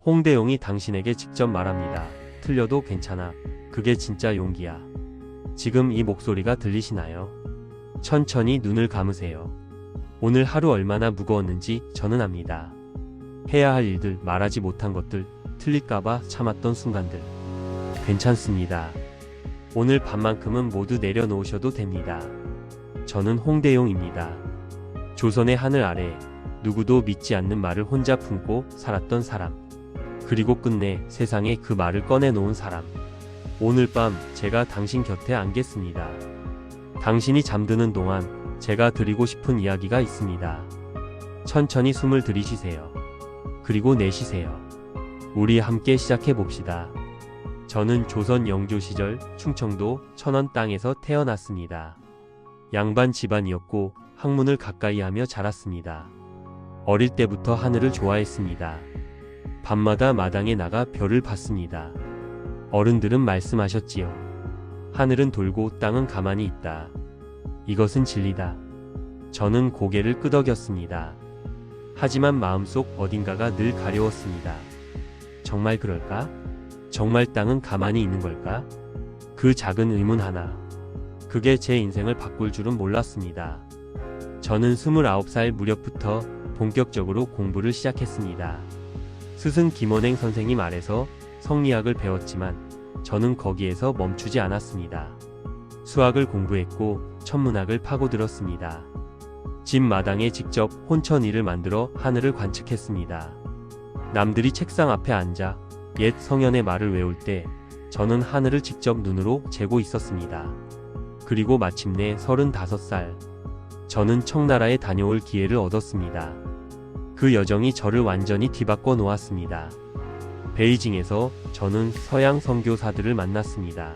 홍대용이 당신에게 직접 말합니다. 틀려도 괜찮아. 그게 진짜 용기야. 지금 이 목소리가 들리시나요? 천천히 눈을 감으세요. 오늘 하루 얼마나 무거웠는지 저는 압니다. 해야 할 일들, 말하지 못한 것들, 틀릴까봐 참았던 순간들. 괜찮습니다. 오늘 밤만큼은 모두 내려놓으셔도 됩니다. 저는 홍대용입니다. 조선의 하늘 아래 누구도 믿지 않는 말을 혼자 품고 살았던 사람. 그리고 끝내 세상에 그 말을 꺼내놓은 사람. 오늘 밤 제가 당신 곁에 앉겠습니다. 당신이 잠드는 동안 제가 드리고 싶은 이야기가 있습니다. 천천히 숨을 들이쉬세요. 그리고 내쉬세요. 우리 함께 시작해 봅시다. 저는 조선 영조 시절 충청도 천원 땅에서 태어났습니다. 양반 집안이었고 학문을 가까이 하며 자랐습니다. 어릴 때부터 하늘을 좋아했습니다. 밤마다 마당에 나가 별을 봤습니다. 어른들은 말씀하셨지요. 하늘은 돌고 땅은 가만히 있다. 이것은 진리다. 저는 고개를 끄덕였습니다. 하지만 마음속 어딘가가 늘 가려웠습니다. 정말 그럴까? 정말 땅은 가만히 있는 걸까? 그 작은 의문 하나. 그게 제 인생을 바꿀 줄은 몰랐습니다. 저는 29살 무렵부터 본격적으로 공부를 시작했습니다. 스승 김원행 선생님 아래서 성리학을 배웠지만 저는 거기에서 멈추지 않았습니다. 수학을 공부했고 천문학을 파고들었습니다. 집 마당에 직접 혼천이를 만들어 하늘을 관측했습니다. 남들이 책상 앞에 앉아 옛 성현의 말을 외울 때 저는 하늘을 직접 눈으로 재고 있었습니다. 그리고 마침내 35살, 저는 청나라에 다녀올 기회를 얻었습니다. 그 여정이 저를 완전히 뒤바꿔 놓았습니다. 베이징에서 저는 서양 선교사들을 만났습니다.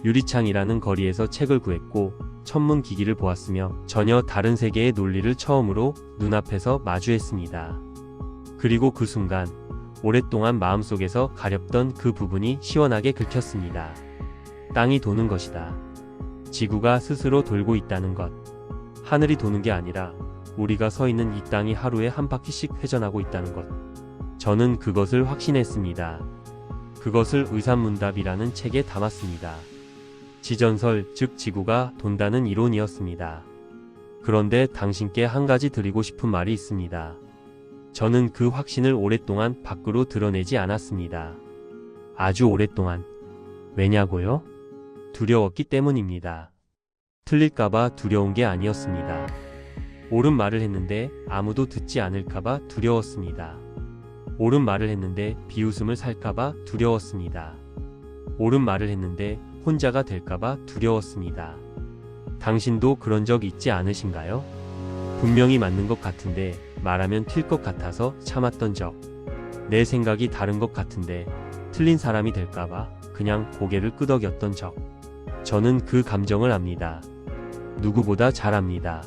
유리창이라는 거리에서 책을 구했고 천문 기기를 보았으며 전혀 다른 세계의 논리를 처음으로 눈앞에서 마주했습니다. 그리고 그 순간 오랫동안 마음속에서 가렵던 그 부분이 시원하게 긁혔습니다. 땅이 도는 것이다. 지구가 스스로 돌고 있다는 것. 하늘이 도는 게 아니라 우리가 서 있는 이 땅이 하루에 한 바퀴씩 회전하고 있다는 것. 저는 그것을 확신했습니다. 그것을 의산문답이라는 책에 담았습니다. 지전설, 즉 지구가 돈다는 이론이었습니다. 그런데 당신께 한 가지 드리고 싶은 말이 있습니다. 저는 그 확신을 오랫동안 밖으로 드러내지 않았습니다. 아주 오랫동안. 왜냐고요? 두려웠기 때문입니다. 틀릴까봐 두려운 게 아니었습니다. 옳은 말을 했는데 아무도 듣지 않을까봐 두려웠습니다. 옳은 말을 했는데 비웃음을 살까봐 두려웠습니다. 옳은 말을 했는데 혼자가 될까봐 두려웠습니다. 당신도 그런 적 있지 않으신가요? 분명히 맞는 것 같은데 말하면 튈 것 같아서 참았던 적. 내 생각이 다른 것 같은데 틀린 사람이 될까봐 그냥 고개를 끄덕였던 적. 저는 그 감정을 압니다. 누구보다 잘 압니다.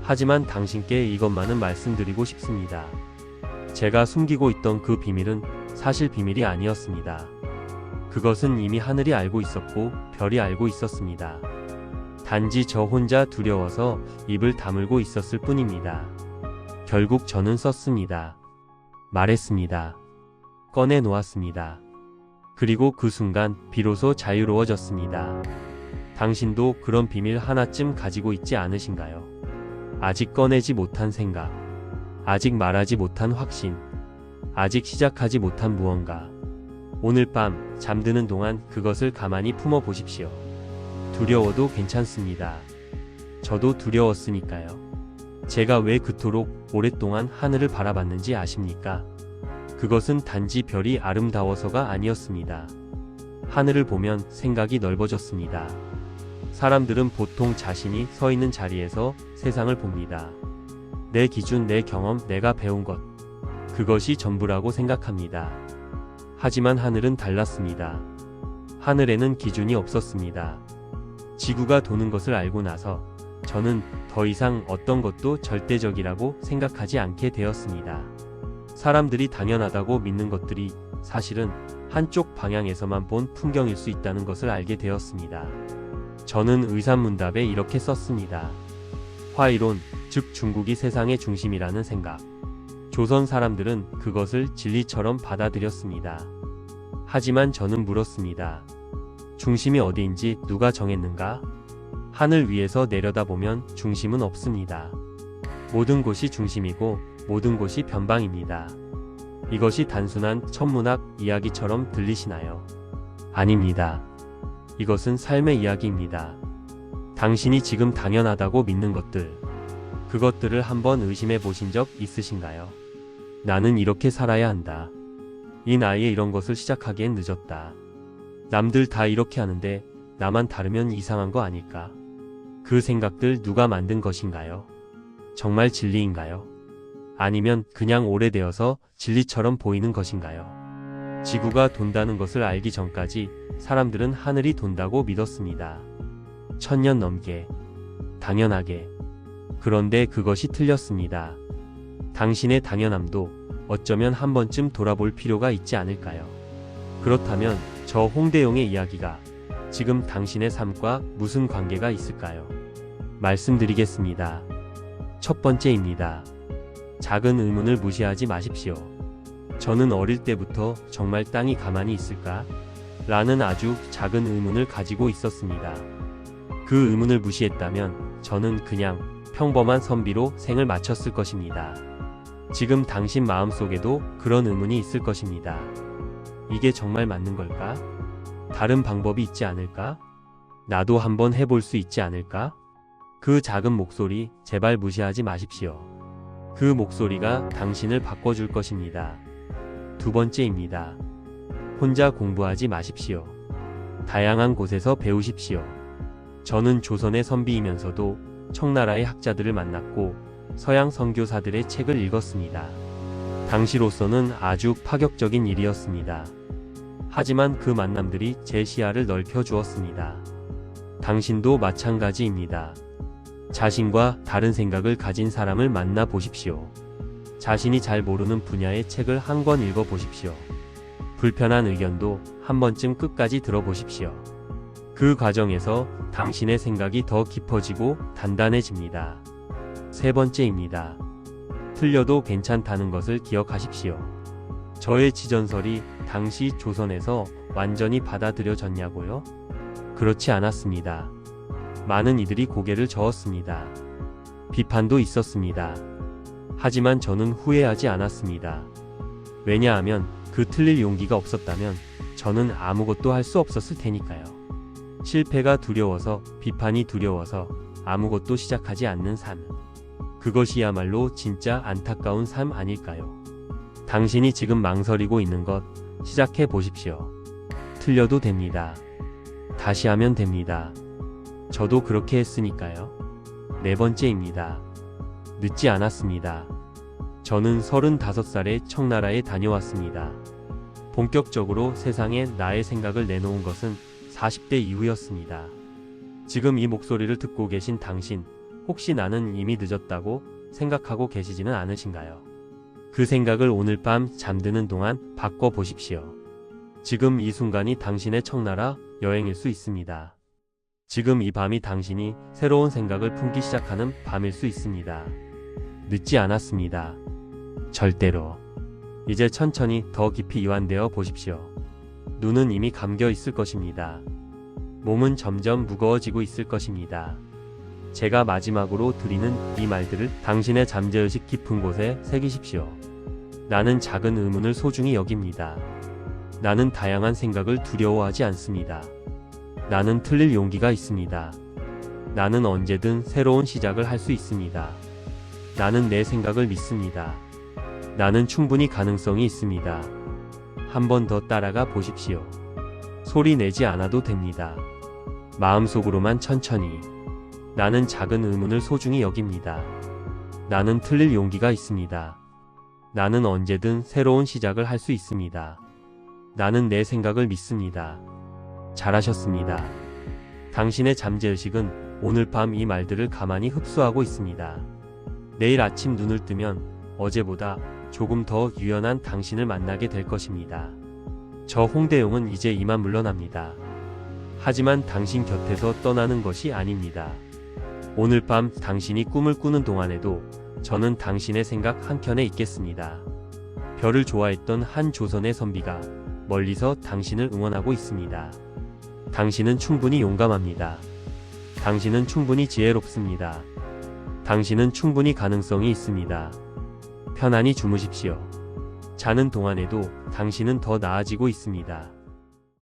하지만 당신께 이것만은 말씀드리고 싶습니다. 제가 숨기고 있던 그 비밀은 사실 비밀이 아니었습니다. 그것은 이미 하늘이 알고 있었고 별이 알고 있었습니다. 단지 저 혼자 두려워서 입을 다물고 있었을 뿐입니다. 결국 저는 썼습니다. 말했습니다. 꺼내놓았습니다. 그리고 그 순간 비로소 자유로워졌습니다. 당신도 그런 비밀 하나쯤 가지고 있지 않으신가요? 아직 꺼내지 못한 생각, 아직 말하지 못한 확신, 아직 시작하지 못한 무언가. 오늘 밤 잠드는 동안 그것을 가만히 품어 보십시오. 두려워도 괜찮습니다. 저도 두려웠으니까요. 제가 왜 그토록 오랫동안 하늘을 바라봤는지 아십니까? 그것은 단지 별이 아름다워서가 아니었습니다. 하늘을 보면 생각이 넓어졌습니다. 사람들은 보통 자신이 서 있는 자리에서 세상을 봅니다. 내 기준, 내 경험, 내가 배운 것. 그것이 전부라고 생각합니다. 하지만 하늘은 달랐습니다. 하늘에는 기준이 없었습니다. 지구가 도는 것을 알고 나서 저는 더 이상 어떤 것도 절대적이라고 생각하지 않게 되었습니다. 사람들이 당연하다고 믿는 것들이 사실은 한쪽 방향에서만 본 풍경일 수 있다는 것을 알게 되었습니다. 저는 의산문답에 이렇게 썼습니다. 화이론, 즉 중국이 세상의 중심이라는 생각. 조선 사람들은 그것을 진리처럼 받아들였습니다. 하지만 저는 물었습니다. 중심이 어디인지 누가 정했는가? 하늘 위에서 내려다보면 중심은 없습니다. 모든 곳이 중심이고 모든 곳이 변방입니다. 이것이 단순한 천문학 이야기처럼 들리시나요? 아닙니다. 이것은 삶의 이야기입니다. 당신이 지금 당연하다고 믿는 것들, 그것들을 한번 의심해 보신 적 있으신가요? 나는 이렇게 살아야 한다. 이 나이에 이런 것을 시작하기엔 늦었다. 남들 다 이렇게 하는데 나만 다르면 이상한 거 아닐까? 그 생각들 누가 만든 것인가요? 정말 진리인가요? 아니면 그냥 오래되어서 진리처럼 보이는 것인가요? 지구가 돈다는 것을 알기 전까지 사람들은 하늘이 돈다고 믿었습니다. 1000년 넘게, 당연하게. 그런데 그것이 틀렸습니다. 당신의 당연함도 어쩌면 한 번쯤 돌아볼 필요가 있지 않을까요? 그렇다면 저 홍대용의 이야기가 지금 당신의 삶과 무슨 관계가 있을까요? 말씀드리겠습니다. 첫 번째입니다. 작은 의문을 무시하지 마십시오. 저는 어릴 때부터 정말 땅이 가만히 있을까? 라는 아주 작은 의문을 가지고 있었습니다. 그 의문을 무시했다면 저는 그냥 평범한 선비로 생을 마쳤을 것입니다. 지금 당신 마음속에도 그런 의문이 있을 것입니다. 이게 정말 맞는 걸까? 다른 방법이 있지 않을까? 나도 한번 해볼 수 있지 않을까? 그 작은 목소리 제발 무시하지 마십시오. 그 목소리가 당신을 바꿔줄 것입니다. 두 번째입니다. 혼자 공부하지 마십시오. 다양한 곳에서 배우십시오. 저는 조선의 선비이면서도 청나라의 학자들을 만났고 서양 선교사들의 책을 읽었습니다. 당시로서는 아주 파격적인 일이었습니다. 하지만 그 만남들이 제 시야를 넓혀 주었습니다. 당신도 마찬가지입니다. 자신과 다른 생각을 가진 사람을 만나 보십시오. 자신이 잘 모르는 분야의 책을 한 권 읽어 보십시오. 불편한 의견도 한 번쯤 끝까지 들어보십시오. 그 과정에서 당신의 생각이 더 깊어지고 단단해집니다. 세 번째입니다. 틀려도 괜찮다는 것을 기억하십시오. 저의 지전설이 당시 조선에서 완전히 받아들여졌냐고요? 그렇지 않았습니다. 많은 이들이 고개를 저었습니다. 비판도 있었습니다. 하지만 저는 후회하지 않았습니다. 왜냐하면 그 틀릴 용기가 없었다면 저는 아무것도 할 수 없었을 테니까요. 실패가 두려워서, 비판이 두려워서 아무것도 시작하지 않는 삶. 그것이야말로 진짜 안타까운 삶 아닐까요? 당신이 지금 망설이고 있는 것 시작해 보십시오. 틀려도 됩니다. 다시 하면 됩니다. 저도 그렇게 했으니까요. 네 번째입니다. 늦지 않았습니다. 저는 35살에 청나라에 다녀왔습니다. 본격적으로 세상에 나의 생각을 내놓은 것은 40대 이후였습니다. 지금 이 목소리를 듣고 계신 당신, 혹시 나는 이미 늦었다고 생각하고 계시지는 않으신가요? 그 생각을 오늘 밤 잠드는 동안 바꿔보십시오. 지금 이 순간이 당신의 청나라 여행일 수 있습니다. 지금 이 밤이 당신이 새로운 생각을 품기 시작하는 밤일 수 있습니다. 늦지 않았습니다. 절대로. 이제 천천히 더 깊이 이완되어 보십시오. 눈은 이미 감겨 있을 것입니다. 몸은 점점 무거워지고 있을 것입니다. 제가 마지막으로 드리는 이 말들을 당신의 잠재의식 깊은 곳에 새기십시오. 나는 작은 의문을 소중히 여깁니다. 나는 다양한 생각을 두려워하지 않습니다. 나는 틀릴 용기가 있습니다. 나는 언제든 새로운 시작을 할 수 있습니다. 나는 내 생각을 믿습니다. 나는 충분히 가능성이 있습니다. 한 번 더 따라가 보십시오. 소리 내지 않아도 됩니다. 마음속으로만 천천히. 나는 작은 의문을 소중히 여깁니다. 나는 틀릴 용기가 있습니다. 나는 언제든 새로운 시작을 할 수 있습니다. 나는 내 생각을 믿습니다. 잘하셨습니다. 당신의 잠재의식은 오늘 밤 이 말들을 가만히 흡수하고 있습니다. 내일 아침 눈을 뜨면 어제보다 조금 더 유연한 당신을 만나게 될 것입니다. 저 홍대용은 이제 이만 물러납니다. 하지만 당신 곁에서 떠나는 것이 아닙니다. 오늘 밤 당신이 꿈을 꾸는 동안에도 저는 당신의 생각 한켠에 있겠습니다. 별을 좋아했던 한 조선의 선비가 멀리서 당신을 응원하고 있습니다. 당신은 충분히 용감합니다. 당신은 충분히 지혜롭습니다. 당신은 충분히 가능성이 있습니다. 편안히 주무십시오. 자는 동안에도 당신은 더 나아지고 있습니다.